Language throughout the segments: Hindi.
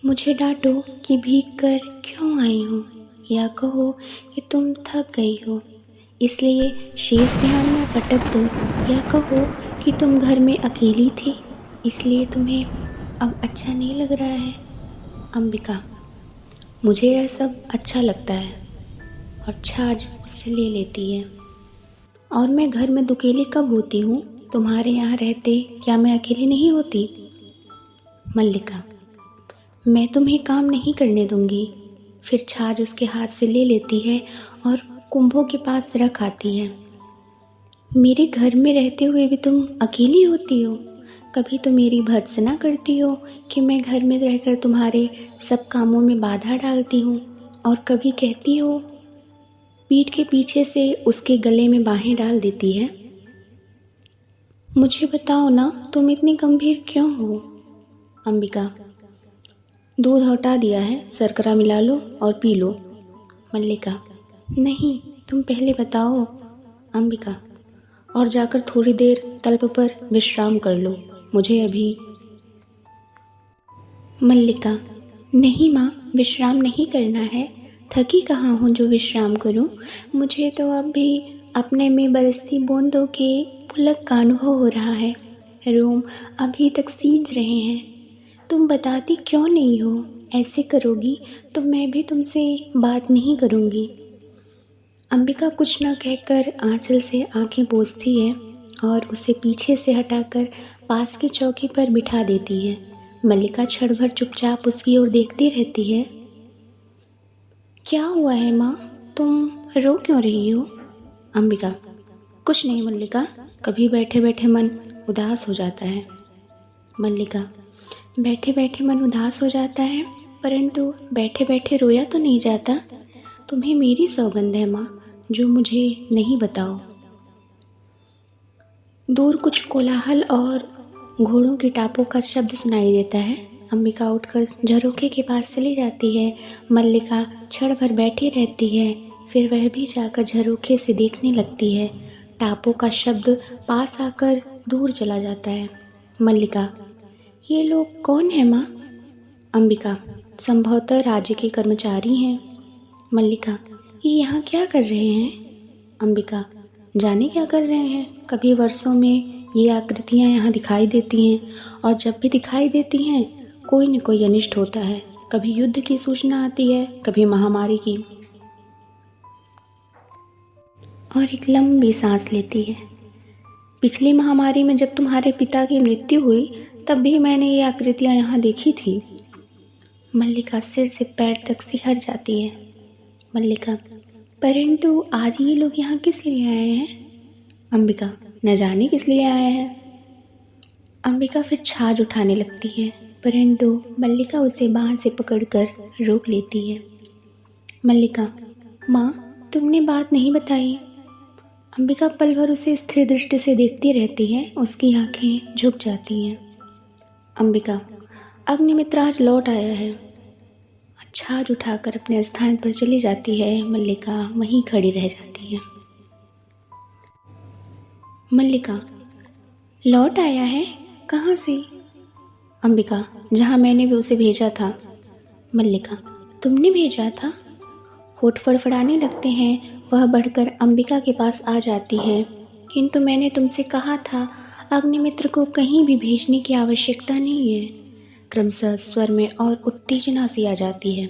मुझे डांटो कि भीग कर क्यों आई हूँ, या कहो कि तुम थक गई हो इसलिए शेष ध्यान में फटक दूँ, या कहो कि तुम घर में अकेली थी इसलिए तुम्हें अब अच्छा नहीं लग रहा है। अंबिका, मुझे यह सब अच्छा लगता है और छाछ मुझसे ले लेती है। और मैं घर में दुकेली कब होती हूँ? तुम्हारे यहाँ रहते क्या मैं अकेली नहीं होती? मल्लिका, मैं तुम्हें काम नहीं करने दूंगी। फिर छाछ उसके हाथ से ले लेती है और कुंभों के पास रख आती है। मेरे घर में रहते हुए भी तुम अकेली होती हो। कभी तो मेरी भर्त्सना करती हो कि मैं घर में रहकर तुम्हारे सब कामों में बाधा डालती हूँ, और कभी कहती हो, पीठ के पीछे से उसके गले में बाहें डाल देती है। मुझे बताओ ना, तुम इतनी गंभीर क्यों हो? अंबिका, दूध हटा दिया है, शर्करा मिला लो और पी लो। मल्लिका, नहीं, तुम पहले बताओ। अंबिका, और जाकर थोड़ी देर तल्प पर विश्राम कर लो, मुझे अभी। मल्लिका, नहीं माँ, विश्राम नहीं करना है। थकी कहाँ हूँ जो विश्राम करूँ। मुझे तो अभी अपने में बरसती बूंदों के पुलक का अनुभव हो रहा है। रोम अभी तक सींच रहे हैं। तुम बताती क्यों नहीं हो? ऐसे करोगी तो मैं भी तुमसे बात नहीं करूँगी। अंबिका कुछ न कहकर आंचल से आंखें पोंछती है और उसे पीछे से हटाकर पास की चौकी पर बिठा देती है। मल्लिका क्षण भर चुपचाप उसकी ओर देखती रहती है। क्या हुआ है माँ, तुम रो क्यों रही हो? अंबिका, कुछ नहीं मल्लिका, कभी बैठे बैठे मन उदास हो जाता है। मल्लिका, बैठे बैठे मन उदास हो जाता है, परंतु बैठे बैठे रोया तो नहीं जाता। तुम्हें मेरी सौगंध है माँ, जो मुझे नहीं बताओ। दूर कुछ कोलाहल और घोड़ों की टापों का शब्द सुनाई देता है। अंबिका उठकर झरोखे के पास चली जाती है। मल्लिका क्षण भर बैठी रहती है, फिर वह भी जाकर झरोखे से देखने लगती है। टापों का शब्द पास आकर दूर चला जाता है। मल्लिका, ये लोग कौन है माँ? अंबिका, संभवतः राज्य के कर्मचारी हैं। मल्लिका, ये यहाँ क्या कर रहे हैं? अंबिका, जाने क्या कर रहे हैं। कभी वर्षों में ये आकृतियाँ यहाँ दिखाई देती हैं, और जब भी दिखाई देती हैं कोई न कोई अनिष्ट होता है। कभी युद्ध की सूचना आती है, कभी महामारी की। और एक लंबी सांस लेती है। पिछली महामारी में जब तुम्हारे पिता की मृत्यु हुई, तब भी मैंने ये आकृतियाँ यहाँ देखी थी। मल्लिका सिर से पैर तक सिहर जाती है। मल्लिका, परंतु आज ये लोग यहाँ किस लिए आए हैं? अंबिका, न जाने किस लिए आए हैं। अंबिका फिर छाछ उठाने लगती है, परंतु मल्लिका उसे बाँह से पकड़कर रोक लेती है। मल्लिका, माँ, तुमने बात नहीं बताई। अंबिका पल भर उसे स्थिर दृष्टि से देखती रहती है, उसकी आंखें झुक जाती हैं। अंबिका, अग्निमित्र आज लौट आया है। छाछ उठाकर अपने स्थान पर चली जाती है। मल्लिका वहीं खड़ी रह जाती है। मल्लिका, लौट आया है? कहाँ से? अंबिका, जहाँ मैंने भी उसे भेजा था। मल्लिका, तुमने भेजा था? होठ फड़फड़ाने लगते हैं। वह बढ़कर अंबिका के पास आ जाती है। किंतु मैंने तुमसे कहा था, अग्निमित्र को कहीं भी भेजने की आवश्यकता नहीं है। क्रमशः स्वर में और उत्तेजना सी आ जाती है।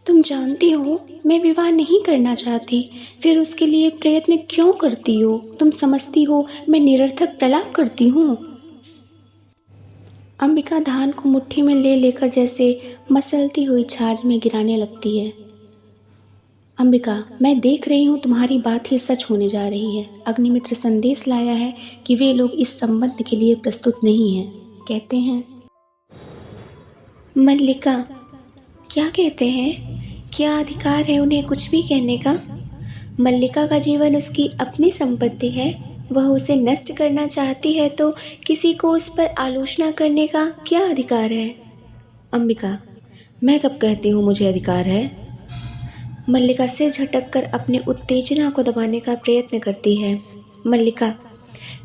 तुम जानती हो मैं विवाह नहीं करना चाहती, फिर उसके लिए प्रयत्न क्यों करती हो? तुम समझती हो मैं निरर्थक प्रलाप करती हूँ? अंबिका धान को मुट्ठी में ले लेकर जैसे मसलती हुई छाछ में गिराने लगती है। अंबिका, मैं देख रही हूँ तुम्हारी बात ही सच होने जा रही है। अग्निमित्र संदेश लाया है कि वे लोग इस संबंध के लिए प्रस्तुत नहीं हैं। कहते हैं। मल्लिका, क्या कहते हैं? क्या अधिकार है उन्हें कुछ भी कहने का? मल्लिका का जीवन उसकी अपनी संपत्ति है। वह उसे नष्ट करना चाहती है तो किसी को उस पर आलोचना करने का क्या अधिकार है? अंबिका, मैं कब कहती हूँ मुझे अधिकार है? मल्लिका सिर झटककर अपनी उत्तेजना को दबाने का प्रयत्न करती है। मल्लिका,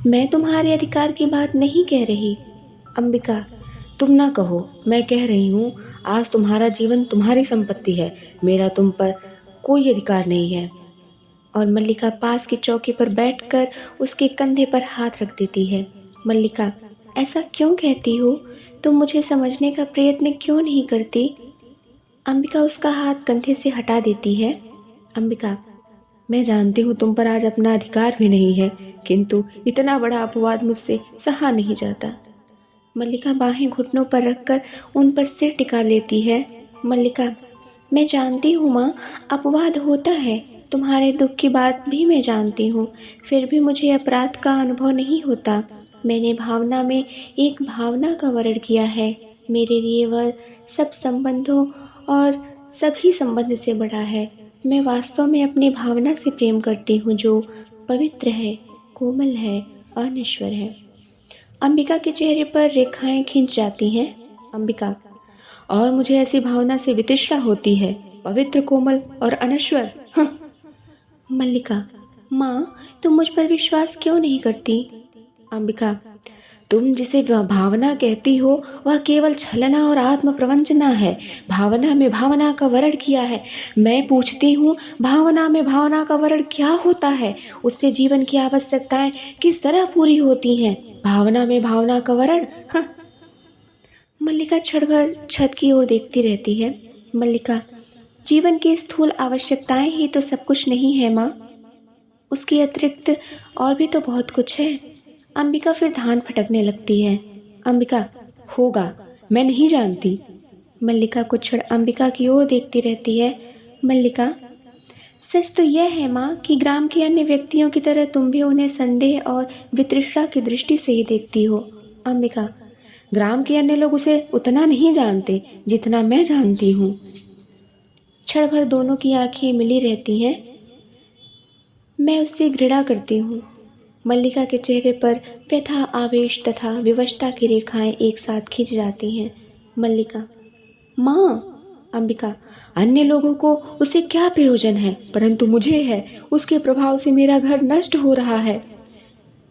मैं तुम्हारे अधिकार की बात नहीं कह रही। अंबिका, तुम ना कहो, मैं कह रही हूँ, आज तुम्हारा जीवन तुम्हारी संपत्ति है, मेरा तुम पर कोई अधिकार नहीं है। और मल्लिका पास की चौकी पर बैठकर उसके कंधे पर हाथ रख देती है। मल्लिका, ऐसा क्यों कहती हो? तुम मुझे समझने का प्रयत्न क्यों नहीं करती? अंबिका उसका हाथ कंधे से हटा देती है। अंबिका, मैं जानती हूँ तुम पर आज अपना अधिकार भी नहीं है, किंतु इतना बड़ा अपवाद मुझसे सहा नहीं जाता। मल्लिका बाहें घुटनों पर रखकर उन पर सिर टिका लेती है। मल्लिका, मैं जानती हूँ माँ, अपवाद होता है, तुम्हारे दुख की बात भी मैं जानती हूँ, फिर भी मुझे अपराध का अनुभव नहीं होता। मैंने भावना में एक भावना का वर्ण किया है। मेरे लिए वह सब संबंधों और सभी संबंध से बड़ा है। मैं वास्तव में अपनी भावना से प्रेम करती हूँ, जो पवित्र है, कोमल है, अनश्वर है। अंबिका के चेहरे पर रेखाएं खिंच जाती हैं। अंबिका, और मुझे ऐसी भावना से वितृष्णा होती है, पवित्र, कोमल और अनश्वर। मल्लिका, माँ, तुम मुझ पर विश्वास क्यों नहीं करती? अंबिका, तुम जिसे भावना कहती हो वह केवल छलना और आत्म प्रवंचना है। भावना में भावना का वर्ण किया है। मैं पूछती हूँ, भावना में भावना का वर्ण क्या होता है? उससे जीवन की आवश्यकताएं किस तरह पूरी होती हैं? भावना में भावना का वर्ण। मल्लिका क्षणभर छत की ओर देखती रहती है। मल्लिका, जीवन की स्थूल आवश्यकताएं ही तो सब कुछ नहीं है माँ, उसके अतिरिक्त और भी तो बहुत कुछ है। अंबिका फिर धान फटकने लगती है। अंबिका, होगा, मैं नहीं जानती। मल्लिका कुछ क्षण अंबिका की ओर देखती रहती है। मल्लिका, सच तो यह है माँ कि ग्राम के अन्य व्यक्तियों की तरह तुम भी उन्हें संदेह और वितृष्णा की दृष्टि से ही देखती हो। अंबिका, ग्राम के अन्य लोग उसे उतना नहीं जानते जितना मैं जानती हूँ। क्षण भर दोनों की आंखें मिली रहती हैं। मैं उससे घृणा करती हूँ। मल्लिका के चेहरे पर व्यथा, आवेश तथा विवशता की रेखाएं एक साथ खिंच जाती हैं। मल्लिका, माँ। अंबिका, अन्य लोगों को उससे क्या प्रयोजन है, परंतु मुझे है। उसके प्रभाव से मेरा घर नष्ट हो रहा है।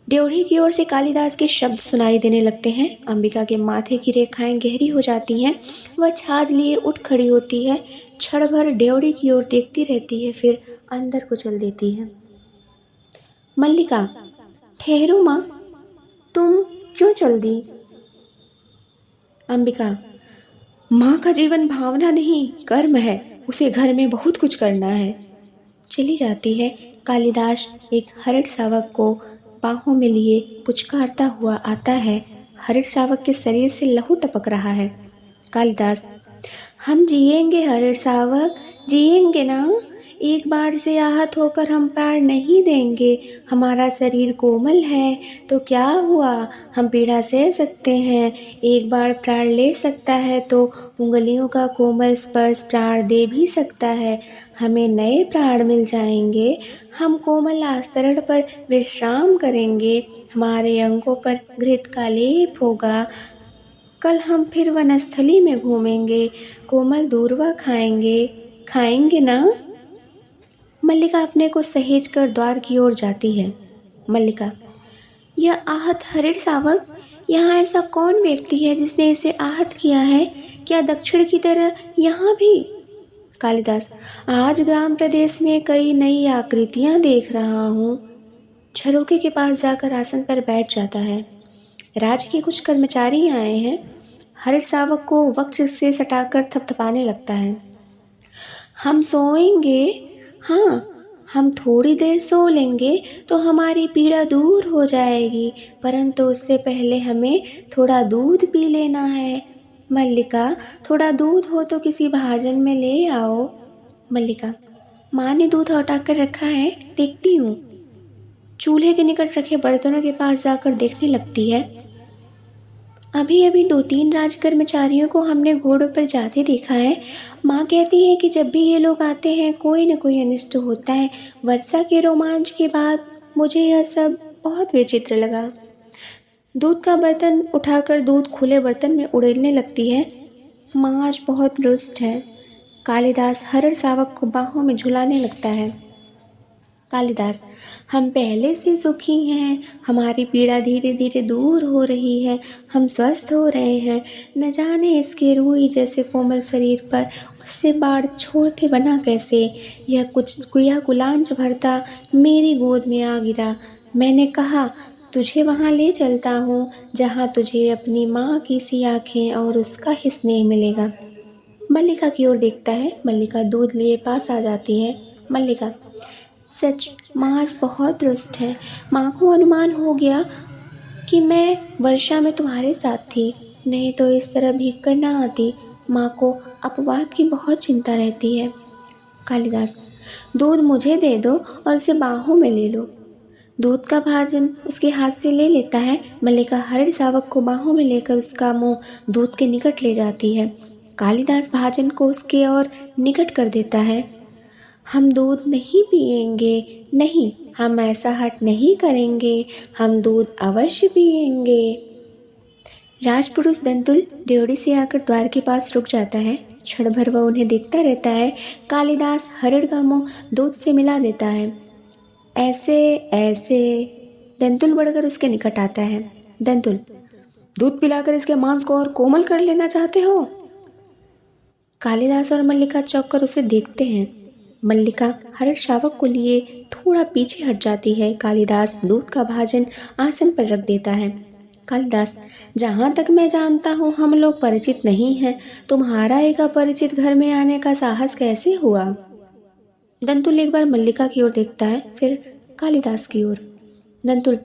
ड्योढ़ी की ओर से कालिदास के शब्द सुनाई देने लगते हैं। अंबिका के माथे की रेखाएं गहरी हो जाती हैं। वह छाछ लिए उठ खड़ी होती है, क्षण भर ड्योढ़ी की ओर देखती रहती है, फिर अंदर को चल देती है। मल्लिका, ठहरो माँ, तुम क्यों चल दी? अंबिका, माँ का जीवन भावना नहीं, कर्म है। उसे घर में बहुत कुछ करना है। चली जाती है। कालिदास एक हरिण शावक को बाहों में लिए पुचकारता हुआ आता है। हरिण शावक के शरीर से लहू टपक रहा है। कालिदास, हम जिएंगे हरिण शावक, जिएंगे ना? एक बार से आहत होकर हम प्राण नहीं देंगे। हमारा शरीर कोमल है तो क्या हुआ, हम पीड़ा सह सकते हैं। एक बार प्राण ले सकता है तो उंगलियों का कोमल स्पर्श प्राण दे भी सकता है। हमें नए प्राण मिल जाएंगे। हम कोमल आस्तरण पर विश्राम करेंगे। हमारे अंगों पर घृत का लेप होगा। कल हम फिर वनस्थली में घूमेंगे, कोमल दूर्वा खाएंगे ना? मल्लिका अपने को सहेज कर द्वार की ओर जाती है। मल्लिका, यह आहत हरिण शावक, यहाँ ऐसा कौन व्यक्ति है जिसने इसे आहत किया है? क्या दक्षिण की तरह यहाँ भी? कालिदास, आज ग्राम प्रदेश में कई नई आकृतियाँ देख रहा हूँ। झरोखे के पास जाकर आसन पर बैठ जाता है। राज्य के कुछ कर्मचारी आए हैं। हरिण शावक को वक्ष से सटाकर थपथपाने लगता है। हम सोएंगे? हाँ, हम थोड़ी देर सो लेंगे तो हमारी पीड़ा दूर हो जाएगी, परंतु उससे पहले हमें थोड़ा दूध पी लेना है। मल्लिका, थोड़ा दूध हो तो किसी भाजन में ले आओ। मल्लिका, माँ ने दूध हटा कर रखा है, देखती हूँ। चूल्हे के निकट रखे बर्तनों के पास जाकर देखने लगती है। अभी अभी 2-3 राजकर्मचारियों को हमने घोड़ों पर जाते देखा है। माँ कहती है कि जब भी ये लोग आते हैं कोई न कोई अनिष्ट होता है। वर्षा के रोमांच के बाद मुझे यह सब बहुत विचित्र लगा। दूध का बर्तन उठाकर दूध खुले बर्तन में उड़ेलने लगती है। माँ आज बहुत रुष्ट है। कालिदास हरिण शावक को बाहों में झुलाने लगता है। कालिदास, हम पहले से सुखी हैं, हमारी पीड़ा धीरे धीरे दूर हो रही है, हम स्वस्थ हो रहे हैं। न जाने इसके रूई जैसे कोमल शरीर पर उससे बाढ़ छोड़ते बना कैसे। यह कुलांच भरता मेरी गोद में आ गिरा। मैंने कहा, तुझे वहाँ ले चलता हूँ जहाँ तुझे अपनी माँ की सी आँखें और उसका ही स्नेह मिलेगा। मल्लिका की ओर देखता है। मल्लिका दूध लिए पास आ जाती है। मल्लिका, सच माँ आज बहुत रुष्ट है। माँ को अनुमान हो गया कि मैं वर्षा में तुम्हारे साथ थी, नहीं तो इस तरह भीग कर ना आती। माँ को अपवाद की बहुत चिंता रहती है। कालिदास, दूध मुझे दे दो और उसे बाहों में ले लो। दूध का भाजन उसके हाथ से ले लेता है। मल्लिका हरिण शावक को बाहों में लेकर उसका मुंह दूध के निकट ले जाती है। कालिदास भाजन को उसके और निकट कर देता है। हम दूध नहीं पिएंगे, नहीं, हम ऐसा हट नहीं करेंगे, हम दूध अवश्य पिएंगे। राजपुरुष दंतुल ड्योढ़ी से आकर द्वार के पास रुक जाता है। क्षण भर वह उन्हें देखता रहता है। कालिदास हरिण का मुंह दूध से मिला देता है। ऐसे ऐसे दंतुल बढ़कर उसके निकट आता है। दंतुल, दूध पिलाकर इसके मांस को और कोमल कर लेना चाहते हो? कालिदास और मल्लिका चौंक कर उसे देखते हैं। मल्लिका हरिण शावक को लिए थोड़ा पीछे हट जाती है। कालिदास दूध का भाजन आसन पर रख देता है। कालिदास, जहाँ तक मैं जानता हूँ हम लोग परिचित नहीं हैं, तुम्हारा एक अपरिचित घर में आने का साहस कैसे हुआ? दंतुल एक बार मल्लिका की ओर देखता है, फिर कालिदास की ओर। दंतुल,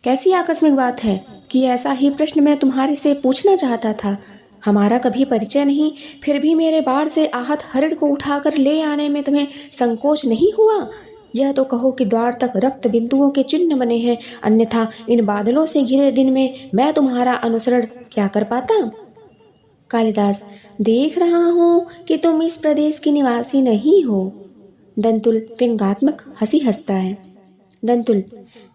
कैसी आकस्मिक बात है कि ऐसा ही प्रश्न मैं तुम्हारे से पूछना चाहता था। हमारा कभी परिचय नहीं, फिर भी मेरे बाढ़ से आहत हरिण को उठाकर ले आने में तुम्हें संकोच नहीं हुआ? यह तो कहो कि द्वार तक रक्त बिंदुओं के चिन्ह बने हैं, अन्यथा इन बादलों से घिरे दिन में मैं तुम्हारा अनुसरण क्या कर पाता? कालिदास, देख रहा हूँ कि तुम इस प्रदेश की निवासी नहीं हो। दंतुल व्यंग्यात्मक हंसी हंसता है। दंतुल,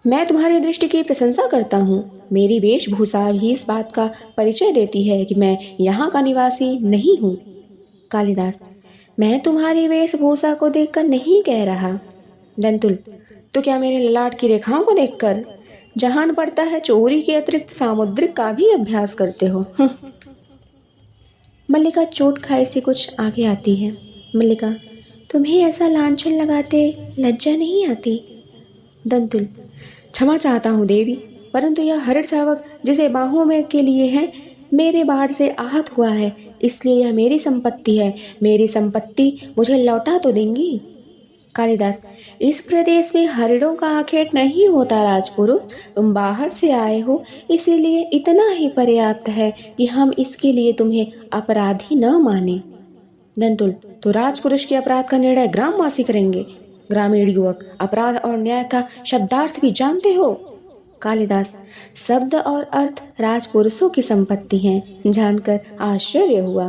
मैं तुम्हारी दृष्टि की प्रशंसा करता हूँ। मेरी वेशभूषा भी इस बात का परिचय देती है कि मैं यहाँ का निवासी नहीं हूँ। कालिदास, मैं तुम्हारी वेशभूषा को देखकर नहीं कह रहा। दंतुल, तो क्या मेरे ललाट की रेखाओं को देखकर? जहान पड़ता है चोरी के अतिरिक्त सामुद्रिक का भी अभ्यास करते हो। मल्लिका चोट खाए से कुछ आगे आती है। मल्लिका, तुम्हें ऐसा लांछन लगाते लज्जा नहीं आती? दंतुल, क्षमा चाहता हूँ देवी, परंतु यह हरिण शावक जिसे बाहों में के लिए है मेरे बाढ़ से आहत हुआ है, इसलिए यह मेरी संपत्ति है। मेरी संपत्ति मुझे लौटा तो देंगी? कालिदास, इस प्रदेश में हरिणों का आखेट नहीं होता राजपुरुष। तुम बाहर से आए हो, इसीलिए इतना ही पर्याप्त है कि हम इसके लिए तुम्हें अपराधी न माने। दंतुल, तो राजपुरुष के अपराध का निर्णय ग्रामवासी करेंगे। ग्रामीण युवक, अपराध और न्याय का शब्दार्थ भी जानते हो? कालिदास, शब्द और अर्थ राजपुरुषों की संपत्ति हैं, जानकर आश्चर्य हुआ।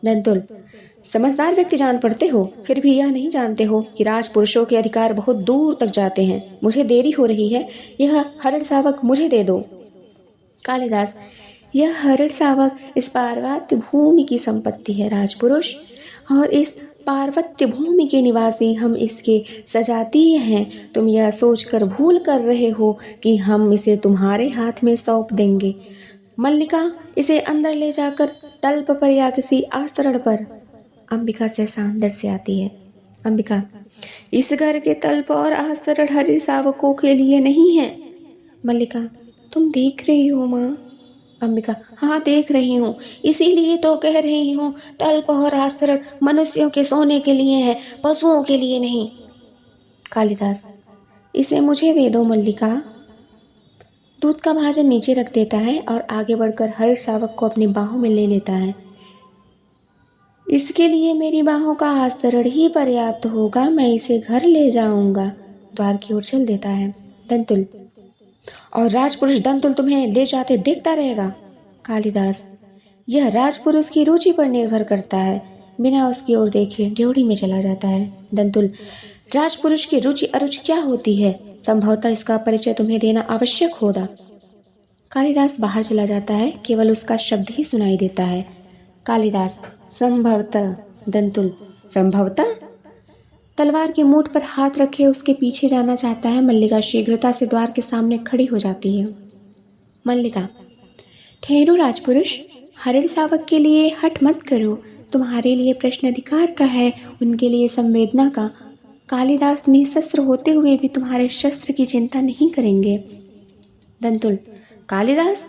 दंतुल, समझदार व्यक्ति जान पड़ते हो, फिर भी यह नहीं जानते हो कि राजपुरुषों के अधिकार बहुत दूर तक जाते हैं। मुझे देरी हो रही है, यह हरिण शावक मुझे दे दो। कालिदास, यह हरिण शावक इस पार्वत्य भूमि की संपत्ति है राजपुरुष, और इस पार्वत्य भूमि के निवासी हम इसके सजातीय हैं। तुम यह सोचकर भूल कर रहे हो कि हम इसे तुम्हारे हाथ में सौंप देंगे। मल्लिका, इसे अंदर ले जाकर तल्प पर या किसी आस्तरण पर। अंबिका सहसा अंदर से आती है। अंबिका, इस घर के तल्प और आस्तरण हरिण शावकों के लिए नहीं है। मल्लिका, तुम देख रही हो माँ? अंबिका, हाँ देख रही हूँ, इसीलिए तो कह रही हूँ तल्प और आस्तरण मनुष्यों के सोने के लिए है, पशुओं के लिए नहीं। कालिदास, इसे मुझे दे दो मल्लिका। दूध का भाजन नीचे रख देता है और आगे बढ़कर हरिण शावक को अपनी बाहों में ले लेता है। इसके लिए मेरी बाहों का आस्तरण ही पर्याप्त होगा, मैं इसे घर ले जाऊंगा। द्वार की ओर चल देता है। दंतुल, और राजपुरुष दंतुल तुम्हें ले जाते देखता रहेगा। कालिदास, यह राजपुरुष की रुचि पर निर्भर करता है। बिना उसकी ओर देखे ड्योढ़ी में चला जाता है। दंतुल, राजपुरुष की रुचि अरुचि क्या होती है? संभवतः इसका परिचय तुम्हें देना आवश्यक होगा। कालिदास बाहर चला जाता है, केवल उसका शब्द ही सुनाई देता है। कालिदास, संभवतः। दंतुल, संभवतः? तलवार की मूठ पर हाथ रखे उसके पीछे जाना चाहता है। मल्लिका शीघ्रता से द्वार के सामने खड़ी हो जाती है। मल्लिका, ठहरो राजपुरुष, हरिण शावक के लिए हठ मत करो। तुम्हारे लिए प्रश्न अधिकार का है, उनके लिए संवेदना का। कालिदास निशस्त्र होते हुए भी तुम्हारे शस्त्र की चिंता नहीं करेंगे। दंतुल, कालिदास?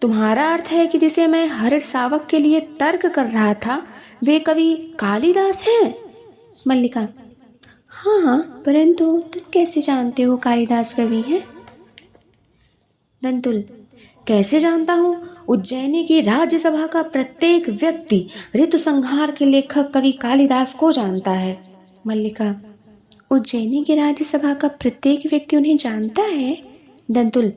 तुम्हारा अर्थ है कि जिसे मैं हरिण शावक के लिए तर्क कर रहा था वे कवि कालिदास हैं? मल्लिका, हाँ, परंतु तुम कैसे जानते हो कालिदास कवि हैं? दंतुल, कैसे जानता हूँ? उज्जैनी की राज्यसभा का प्रत्येक व्यक्ति ऋतुसंहार के लेखक कवि कालिदास को जानता है। मल्लिका, उज्जैनी की राज्यसभा का प्रत्येक व्यक्ति उन्हें जानता है? दंतुल,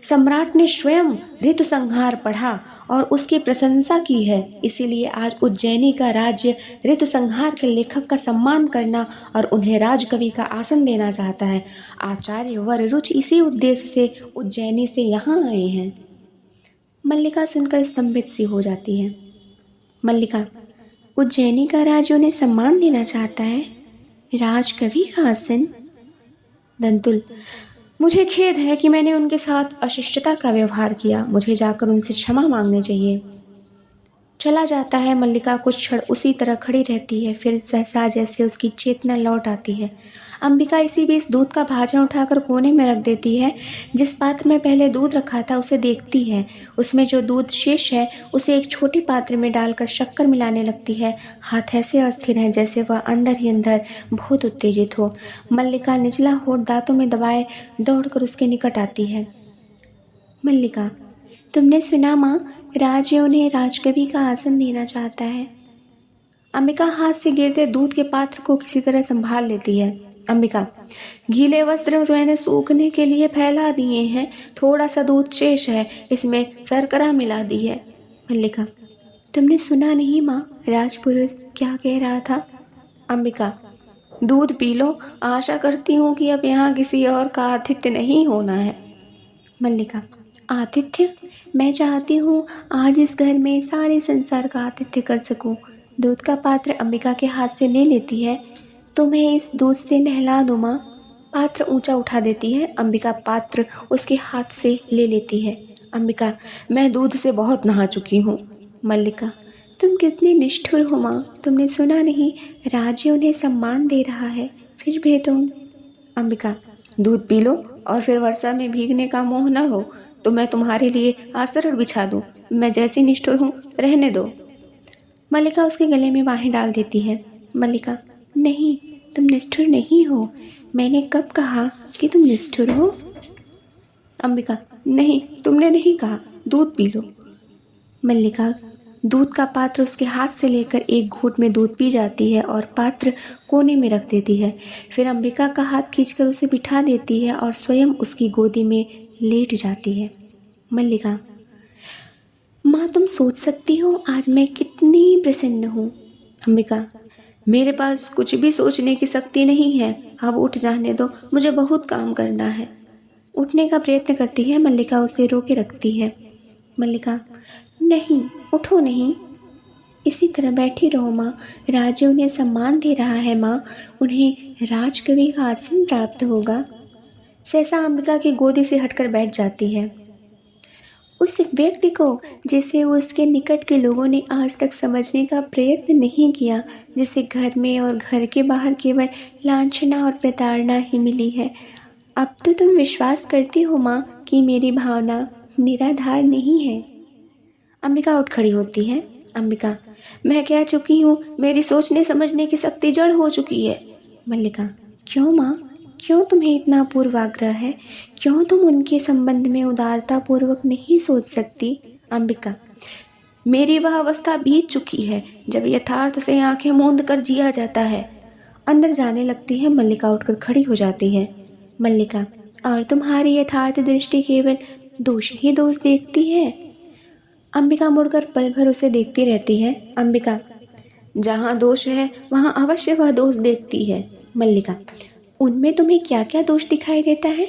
सम्राट ने स्वयं ऋतुसंहार पढ़ा और उसकी प्रशंसा की है, इसीलिए आज उज्जैनी का राज्य ऋतुसंहार के लेखक का सम्मान करना और उन्हें राजकवि का आसन देना चाहता है। आचार्य वररुच इसी उद्देश्य से उज्जैनी से यहाँ आए हैं। मल्लिका सुनकर स्तंभित सी हो जाती है। मल्लिका, उज्जैनी का राज्य उन्हें सम्मान देना चाहता है, राजकवि का आसन? दंतुल, मुझे खेद है कि मैंने उनके साथ अशिष्टता का व्यवहार किया, मुझे जाकर उनसे क्षमा मांगनी चाहिए। चला जाता है। मल्लिका कुछ क्षण उसी तरह खड़ी रहती है, फिर सहसा जैसे उसकी चेतना लौट आती है। अंबिका इसी बीच दूध का भाजा उठाकर कोने में रख देती है। जिस पात्र में पहले दूध रखा था उसे देखती है, उसमें जो दूध शेष है उसे एक छोटे पात्र में डालकर शक्कर मिलाने लगती है। हाथ ऐसे अस्थिर हैं जैसे वह अंदर ही अंदर बहुत उत्तेजित हो। मल्लिका निचला होठ दांतों में दबाए दौड़कर उसके निकट आती है। मल्लिका, तुमने सुना माँ, राज्य उन्हें राजकवि का आसन देना चाहता है। अंबिका हाथ से गिरते दूध के पात्र को किसी तरह संभाल लेती है। अंबिका, गीले वस्त्र मैंने सूखने के लिए फैला दिए हैं, थोड़ा सा दूध शेष है, इसमें शर्करा मिला दी है। मल्लिका, तुमने सुना नहीं माँ, राजपुरुष क्या कह रहा था? अंबिका, दूध पी लो, आशा करती हूँ कि अब यहाँ किसी और का आतिथ्य नहीं होना है। मल्लिका, आतिथ्य? मैं चाहती हूँ आज इस घर में सारे संसार का आतिथ्य कर सकूँ। दूध का पात्र अंबिका के हाथ से ले लेती है। तुम्हें इस दूध से नहला दूँ माँ। पात्र ऊंचा उठा देती है। अंबिका पात्र उसके हाथ से ले लेती है। अंबिका, मैं दूध से बहुत नहा चुकी हूँ। मल्लिका, तुम कितनी निष्ठुर हो माँ, तुमने सुना नहीं, राज्य उन्हें सम्मान दे रहा है, फिर भी तुम। अंबिका, दूध पी लो और फिर वर्षा में भीगने का मोह न हो तो मैं तुम्हारे लिए आसरड़ बिछा दूँ। मैं जैसी निष्ठुर हूँ रहने दो। मल्लिका उसके गले में बाहें डाल देती है। मल्लिका, नहीं, तुम निष्ठुर नहीं हो। मैंने कब कहा कि तुम निष्ठुर हो? अंबिका, नहीं, तुमने नहीं कहा, दूध पी लो। मल्लिका दूध का पात्र उसके हाथ से लेकर एक घूंट में दूध पी जाती है और पात्र कोने में रख देती है। फिर अंबिका का हाथ खींचकर उसे बिठा देती है और स्वयं उसकी गोदी में लेट जाती है। मल्लिका, माँ तुम सोच सकती हो आज मैं कितनी प्रसन्न हूँ। अंबिका, मेरे पास कुछ भी सोचने की शक्ति नहीं है, अब उठ जाने दो, मुझे बहुत काम करना है। उठने का प्रयत्न करती है। मल्लिका उसे रोके रखती है। मल्लिका, नहीं, उठो नहीं, इसी तरह बैठी रहो माँ, राज्य उन्हें सम्मान दे रहा है माँ, उन्हें राजकवि का आसन प्राप्त होगा। सहसा अंबिका की गोदी से हटकर बैठ जाती है। उस व्यक्ति को जिसे उसके निकट के लोगों ने आज तक समझने का प्रयत्न नहीं किया, जिसे घर में और घर के बाहर केवल लांछना और प्रताड़ना ही मिली है, अब तो तुम विश्वास करती हो माँ कि मेरी भावना निराधार नहीं है। अंबिका उठ खड़ी होती है। अंबिका, मैं कह चुकी हूँ, मेरी सोचने समझने की शक्ति जड़ हो चुकी है। मल्लिका, क्यों माँ, क्यों तुम्हें इतना पूर्वाग्रह है? क्यों तुम उनके संबंध में उदारता पूर्वक नहीं सोच सकती? अंबिका, मेरी वह अवस्था बीत चुकी है जब यथार्थ से आंखें मूंद कर जिया जाता है। अंदर जाने लगती है। मल्लिका उठकर खड़ी हो जाती है। मल्लिका, और तुम्हारी यथार्थ दृष्टि केवल दोष ही दोष देखती है? अंबिका मुड़कर पल भर उसे देखती रहती है। अंबिका, जहाँ दोष है वहाँ अवश्य वह दोष देखती है। मल्लिका, उनमें तुम्हें क्या क्या दोष दिखाई देता है?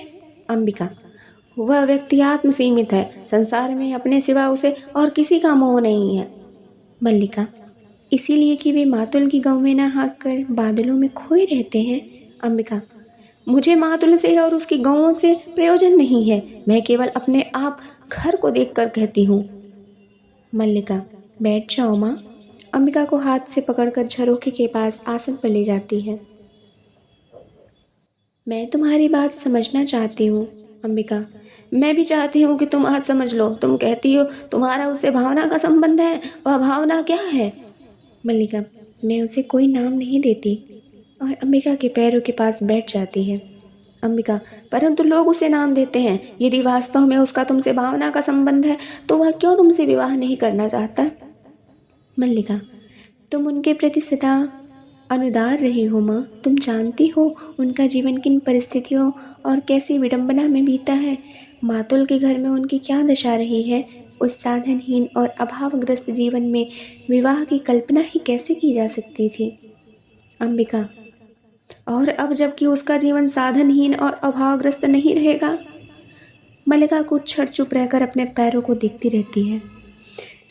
अंबिका, वह व्यक्ति आत्म सीमित है, संसार में अपने सिवा उसे और किसी का मोह नहीं है। मल्लिका, इसीलिए कि वे मातुल की गौ में ना हाँक कर बादलों में खोए रहते हैं। अंबिका, मुझे मातुल से और उसकी गौओं से प्रयोजन नहीं है, मैं केवल अपने आप घर को देखकर कहती हूँ। मल्लिका, बैठ जाओ माँ। अंबिका को हाथ से पकड़कर झरोखे के पास आसन पर ले जाती है। मैं तुम्हारी बात समझना चाहती हूँ। अंबिका, मैं भी चाहती हूँ कि तुम आज समझ लो। तुम कहती हो तुम्हारा उससे भावना का संबंध है, वह भावना क्या है? मल्लिका, मैं उसे कोई नाम नहीं देती और अंबिका के पैरों के पास बैठ जाती है। अंबिका, परंतु लोग उसे नाम देते हैं। यदि वास्तव में उसका तुमसे भावना का संबंध है तो वह क्यों तुमसे विवाह नहीं करना चाहता? मल्लिका, तुम उनके प्रति सदा अनुदार रही हो माँ। तुम जानती हो उनका जीवन किन परिस्थितियों और कैसी विडंबना में बीता है। मातुल के घर में उनकी क्या दशा रही है। उस साधनहीन और अभावग्रस्त जीवन में विवाह की कल्पना ही कैसे की जा सकती थी। अंबिका, और अब जबकि उसका जीवन साधनहीन और अभावग्रस्त नहीं रहेगा? मल्लिका कुछ क्षण चुप रहकर अपने पैरों को देखती रहती है।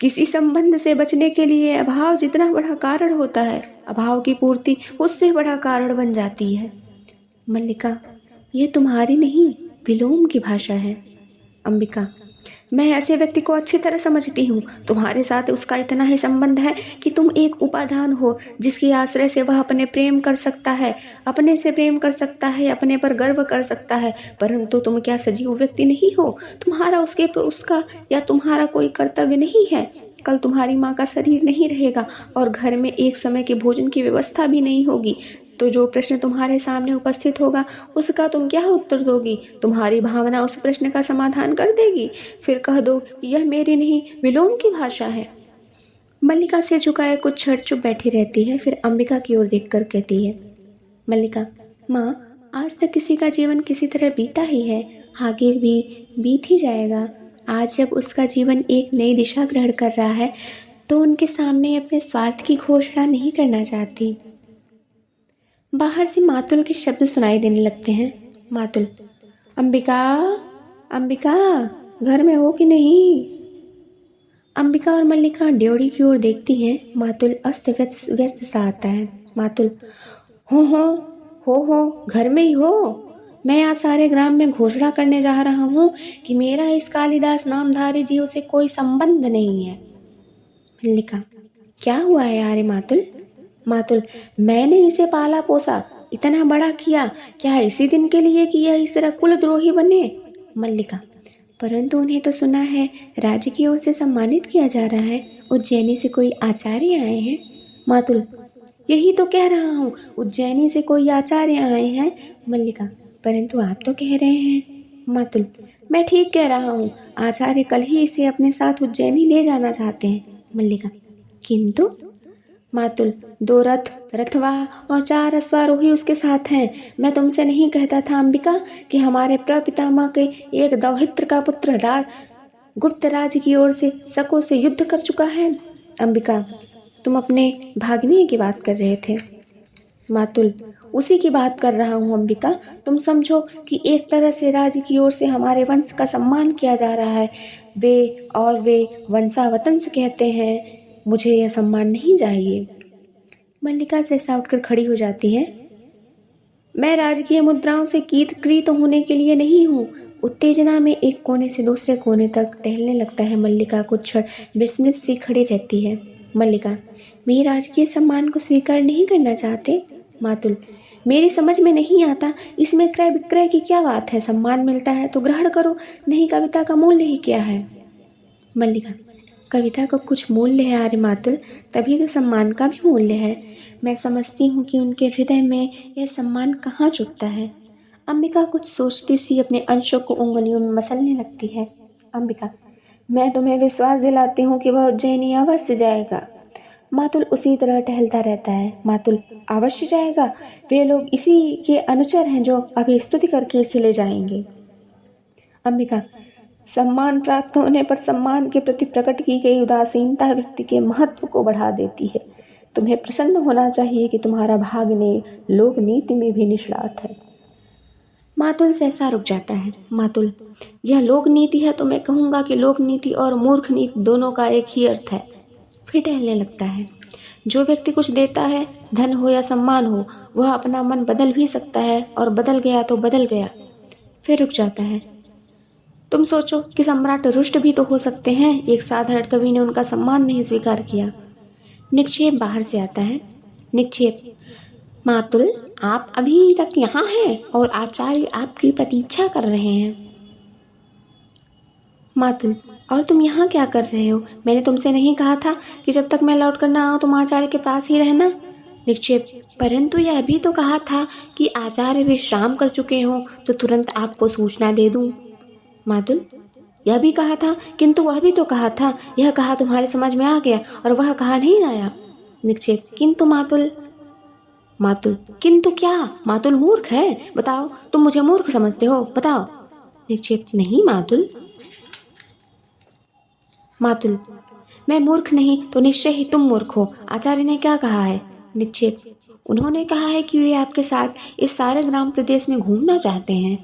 किसी संबंध से बचने के लिए अभाव जितना बड़ा कारण होता है, अभाव की पूर्ति उससे बड़ा कारण बन जाती है। मल्लिका, यह तुम्हारी नहीं विलोम की भाषा है। अंबिका, मैं ऐसे व्यक्ति को अच्छी तरह समझती हूँ। तुम्हारे साथ उसका इतना ही संबंध है कि तुम एक उपादान हो जिसके आश्रय से वह अपने प्रेम कर सकता है, अपने से प्रेम कर सकता है, अपने पर गर्व कर सकता है। परंतु तुम क्या सजीव व्यक्ति नहीं हो? तुम्हारा उसका या तुम्हारा कोई कर्तव्य नहीं है? कल तुम्हारी माँ का शरीर नहीं रहेगा और घर में एक समय के भोजन की व्यवस्था भी नहीं होगी, तो जो प्रश्न तुम्हारे सामने उपस्थित होगा उसका तुम क्या उत्तर दोगी? तुम्हारी भावना उस प्रश्न का समाधान कर देगी। फिर कह दो यह मेरी नहीं विलोम की भाषा है। मल्लिका सिर झुकाए कुछ क्षण चुप बैठी रहती है, फिर अंबिका की ओर देखकर कहती है। मल्लिका, माँ, आज तक किसी का जीवन किसी तरह बीता ही है, आगे भी बीत ही जाएगा। आज जब उसका जीवन एक नई दिशा ग्रहण कर रहा है तो उनके सामने अपने स्वार्थ की घोषणा नहीं करना चाहती। बाहर से मातुल के शब्द सुनाई देने लगते हैं। मातुल, अंबिका, अंबिका, घर में हो कि नहीं? अंबिका और मल्लिका ड्योढ़ी की ओर देखती हैं। मातुल अस्त व्यस्त सा आता है। मातुल, हो, घर में ही हो। मैं आज सारे ग्राम में घोषणा करने जा रहा हूँ कि मेरा इस कालिदास नामधारी जीव से कोई संबंध नहीं है। मल्लिका, क्या हुआ है यार मातुल? मातुल, मैंने इसे पाला पोसा, इतना बड़ा किया, क्या इसी दिन के लिए कि यह इस तरह कुलद्रोही बने? मल्लिका, परंतु उन्हें तो सुना है राज्य की ओर से सम्मानित किया जा रहा है। उज्जैनी से कोई आचार्य आए हैं। मातुल, यही तो कह रहा हूँ, उज्जैनी से कोई आचार्य आए हैं। मल्लिका, परंतु आप तो कह रहे हैं। मातुल, मैं ठीक कह रहा हूँ, आचार्य कल ही इसे अपने साथ उज्जैनी ले जाना चाहते हैं। मल्लिका, किंतु? मातुल, 2 रथवाह और 4 अश्वारोही उसके साथ हैं। मैं तुमसे नहीं कहता था अंबिका कि हमारे प्रपितामह के एक दौहित्र का पुत्र गुप्त राज्य की ओर से शकों से युद्ध कर चुका है। अंबिका, तुम अपने भाग्ने की बात कर रहे थे। मातुल, उसी की बात कर रहा हूँ अंबिका। तुम समझो कि एक तरह से राज्य की ओर से हमारे वंश का सम्मान किया जा रहा है। वे वंशावतंस कहते हैं। मुझे यह सम्मान नहीं चाहिए। मल्लिका सहसा उठकर खड़ी हो जाती है। मैं राजकीय मुद्राओं से कृत होने के लिए नहीं हूँ। उत्तेजना में एक कोने से दूसरे कोने तक टहलने लगता है। मल्लिका कुछ क्षण विस्मित सी खड़ी रहती है। मल्लिका, मेरे राजकीय सम्मान को स्वीकार नहीं करना चाहते? मातुल, मेरी समझ में नहीं आता, इसमें क्रय विक्रय की क्या बात है? सम्मान मिलता है तो ग्रहण करो, नहीं कविता का मूल्य ही क्या है? मल्लिका, कविता का कुछ मूल्य है आर्य मातुल, तभी तो सम्मान का भी मूल्य है। मैं समझती हूँ कि उनके हृदय में यह सम्मान कहाँ चुभता है। अंबिका कुछ सोचती सी अपने अंशों को उंगलियों में मसलने लगती है। अंबिका, मैं तुम्हें विश्वास दिलाती हूँ कि वह उज्जैनी अवश्य जाएगा। मातुल उसी तरह टहलता रहता है। मातुल, अवश्य जाएगा? वे लोग इसी के अनुचर हैं जो अभी स्तुति करके इसे ले जाएंगे। अंबिका, सम्मान प्राप्त होने पर सम्मान के प्रति प्रकट की गई उदासीनता व्यक्ति के महत्व को बढ़ा देती है। तुम्हें प्रसन्न होना चाहिए कि तुम्हारा भाग्ने लोक नीति में भी निष्णात है। मातुल सहसा रुक जाता है। मातुल, यह लोक नीति है तो मैं कहूँगा कि लोक नीति और मूर्ख नीति दोनों का एक ही अर्थ है। फिर टहलने लगता है। जो व्यक्ति कुछ देता है, धन हो या सम्मान हो, वह अपना मन बदल भी सकता है और बदल गया तो बदल गया। फिर रुक जाता है। तुम सोचो कि सम्राट रुष्ट भी तो हो सकते हैं। एक साधारण कवि ने उनका सम्मान नहीं स्वीकार किया। निक्षेप बाहर से आता है। निक्षेप, मातुल, आप अभी तक यहाँ हैं और आचार्य आपकी प्रतीक्षा कर रहे हैं। मातुल, और तुम यहाँ क्या कर रहे हो? मैंने तुमसे नहीं कहा था कि जब तक मैं लौट कर ना आऊँ तुम आचार्य के पास ही रहना? निक्षेप, परंतु यह भी तो कहा था कि आचार्य विश्राम कर चुके हों तो तुरंत आपको सूचना दे दूँ। मातुल, यह भी कहा था, किंतु वह भी तो कहा था। यह कहा तुम्हारे समझ में आ गया और वह कहा नहीं आया। निक्षेप, किंतु मातुल। मातुल, किंतु क्या? मातुल मूर्ख है। बताओ, तुम मुझे मूर्ख समझते हो? बताओ। निक्षेप, नहीं मातुल। मातुल, मैं मूर्ख नहीं तो निश्चय ही तुम मूर्ख हो। आचार्य ने क्या कहा है? निक्षेप, उन्होंने कहा है कि वे आपके साथ इस सारे ग्राम प्रदेश में घूमना चाहते हैं।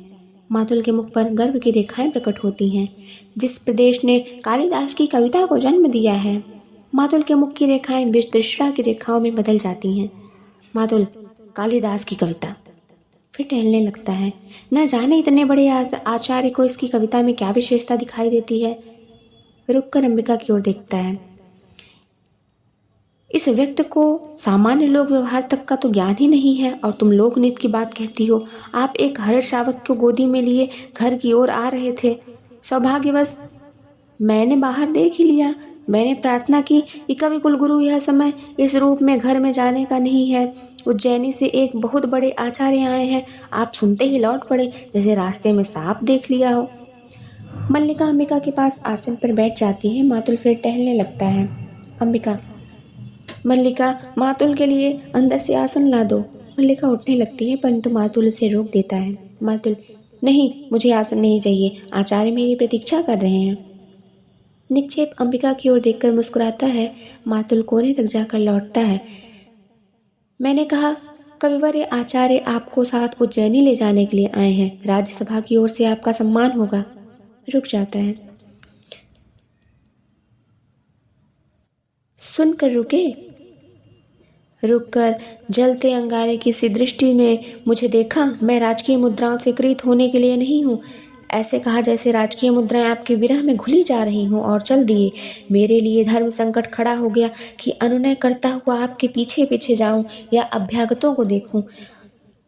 मातुल के मुख पर गर्व की रेखाएं प्रकट होती हैं। जिस प्रदेश ने कालिदास की कविता को जन्म दिया है। मातुल के मुख की रेखाएं वितृष्णा की रेखाओं में बदल जाती हैं। मातुल, कालिदास की कविता। फिर टहलने लगता है। न जाने इतने बड़े आचार्य को इसकी कविता में क्या विशेषता दिखाई देती है। रुककर अंबिका की ओर देखता है। इस व्यक्ति को सामान्य लोक व्यवहार तक का तो ज्ञान ही नहीं है और तुम लोकनीति की बात कहती हो। आप एक हरिण शावक को गोदी में लिए घर की ओर आ रहे थे। सौभाग्यवश मैंने बाहर देख ही लिया। मैंने प्रार्थना की कि कवि कुलगुरु यह समय इस रूप में घर में जाने का नहीं है। उज्जैनी से एक बहुत बड़े आचार्य आए हैं। आप सुनते ही लौट पड़े जैसे रास्ते में सांप देख लिया हो। मल्लिका अंबिका के पास आसन पर बैठ जाती है। मातुल फिर टहलने लगता है। अंबिका, मल्लिका, मातुल के लिए अंदर से आसन ला दो। मल्लिका उठने लगती है परंतु मातुल उसे रोक देता है। मातुल, नहीं, मुझे आसन नहीं चाहिए। आचार्य मेरी प्रतीक्षा कर रहे हैं। निक्षेप अंबिका की ओर देखकर मुस्कुराता है। मातुल कोने तक जाकर लौटता है। मैंने कहा, कविवर्य आचार्य आपको साथ उज्जैनी ले जाने के लिए आए हैं। राज्यसभा की ओर से आपका सम्मान होगा। रुक जाता है। सुनकर रुके। रुककर जलते अंगारे की सी दृष्टि में मुझे देखा। मैं राजकीय मुद्राओं से कृत होने के लिए नहीं हूँ। ऐसे कहा जैसे राजकीय मुद्राएं आपके विरह में घुली जा रही हूँ और चल दिए। मेरे लिए धर्म संकट खड़ा हो गया कि अनुनय करता हुआ आपके पीछे पीछे जाऊं या अभ्यागतों को देखूं।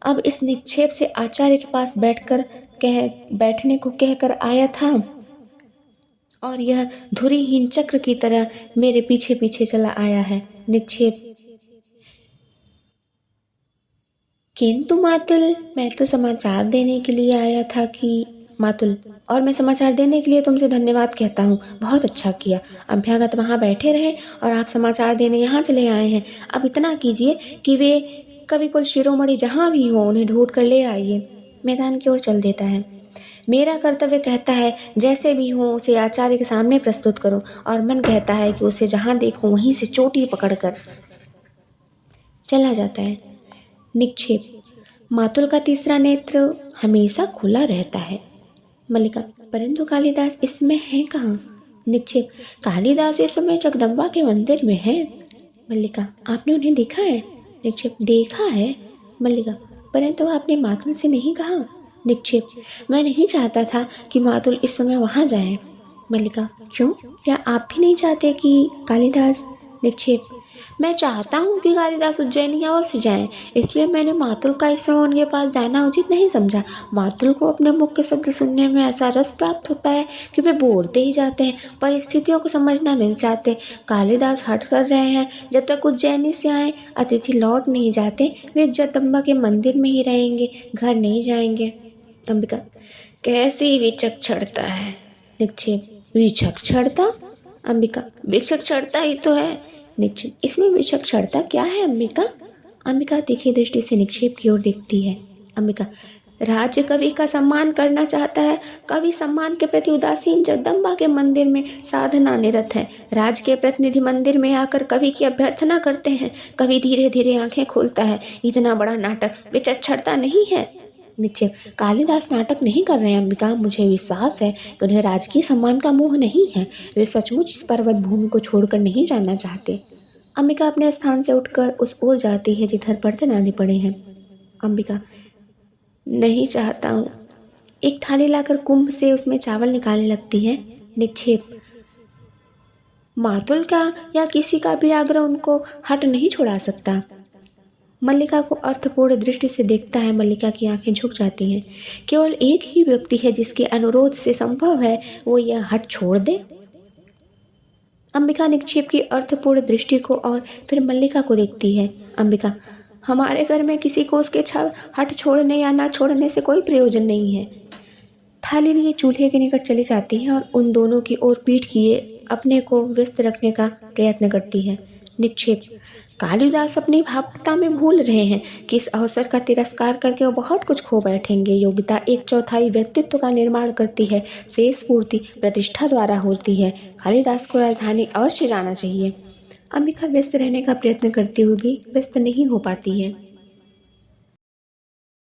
अब इस निक्षेप से आचार्य के पास बैठने को कहकर आया था और यह धुरीहीन चक्र की तरह मेरे पीछे पीछे चला आया है। निक्षेप, किंतु मातुल, मैं तो समाचार देने के लिए आया था कि। मातुल, और मैं समाचार देने के लिए तुमसे धन्यवाद कहता हूँ। बहुत अच्छा किया। अभ्यागत वहाँ बैठे रहे और आप समाचार देने यहाँ चले आए हैं। अब इतना कीजिए कि वे कवि कुल शिरोमणि जहाँ भी हो उन्हें ढूंढ कर ले आइए। मैदान की ओर चल देता है। मेरा कर्तव्य कहता है जैसे भी हो उसे आचार्य के सामने प्रस्तुत करो और मन कहता है कि उसे जहाँ देखूं वहीं से चोटी पकड़कर चला जाता है। निक्षेप, मातुल का तीसरा नेत्र हमेशा खुला रहता है। मल्लिका, परंतु कालिदास इसमें है कहाँ? निक्षेप, कालिदास इस समय जगदम्बा के मंदिर में है। मल्लिका, आपने उन्हें देखा है? निक्षेप, देखा है। मल्लिका, परंतु आपने मातुल से नहीं कहा? निक्षेप, मैं नहीं चाहता था कि मातुल इस समय वहाँ जाए। मल्लिका, क्यों? क्या आप भी नहीं चाहते कि कालिदास? निक्षेप, मैं चाहता हूँ कि कालिदास उज्जैनी अवश्य जाएं, इसलिए मैंने मातुल का इस समय उनके पास जाना उचित नहीं समझा। मातुल को अपने मुख के शब्द सुनने में ऐसा रस प्राप्त होता है कि वे बोलते ही जाते हैं, परिस्थितियों को समझना नहीं चाहते। कालिदास हट कर रहे हैं। जब तक उज्जैनी से आए अतिथि लौट नहीं जाते, वे जगदम्बा के मंदिर में ही रहेंगे, घर नहीं जाएंगे। अंबिका, कैसी विचक्षणता है। निक्षेप, विचक्षणता? अंबिका, विचक्षणता ही तो है। निक्षेप, इसमें विचक्षणता क्या है अंबिका? अंबिका तीखी दृष्टि से निक्षेप की ओर देखती है। अंबिका, राज्य कवि का सम्मान करना चाहता है। कवि सम्मान के प्रति उदासीन जगदम्बा के मंदिर में साधना निरत है। राज्य के प्रतिनिधि मंदिर में आकर कवि की अभ्यर्थना करते हैं। कवि धीरे धीरे आंखें खोलता है। इतना बड़ा नाटक विचक्षणता नहीं है। निक्षेप, कालिदास नाटक नहीं कर रहे हैं अंबिका। मुझे विश्वास है कि उन्हें राजकीय सम्मान का मोह नहीं है। वे सचमुच इस पर्वत भूमि को छोड़कर नहीं जाना चाहते। अंबिका अपने स्थान से उठकर उस ओर जाती है जिधर बर्तन आदि पड़े हैं। अंबिका, नहीं चाहता हूँ। एक थाली लाकर कुंभ से उसमें चावल निकालने लगती है। निक्षेप, मातुल का या किसी का भी आग्रह उनको हट नहीं छुड़ा सकता। मल्लिका को अर्थपूर्ण दृष्टि से देखता है। मल्लिका की आंखें झुक जाती हैं। केवल एक ही व्यक्ति है जिसके अनुरोध से संभव है वो यह हट छोड़ दे। अंबिका निक्षेप की अर्थपूर्ण दृष्टि को और फिर मल्लिका को देखती है। अंबिका, हमारे घर में किसी को उसके हट छोड़ने या ना छोड़ने से कोई प्रयोजन नहीं है। थाली लिए चूल्हे के निकट चली जाती है और उन दोनों की ओर पीठ किए अपने को व्यस्त रखने का प्रयत्न करती है। निक्षेप, कालिदास अपनी भावुकता में भूल रहे हैं कि इस अवसर का तिरस्कार करके वो बहुत कुछ खो बैठेंगे। योग्यता 1/4 व्यक्तित्व का निर्माण करती है, शेष पूर्ति प्रतिष्ठा द्वारा होती है। कालिदास को राजधानी अवश्य जाना चाहिए। अंबिका व्यस्त रहने का प्रयत्न करती हुई भी व्यस्त नहीं हो पाती है।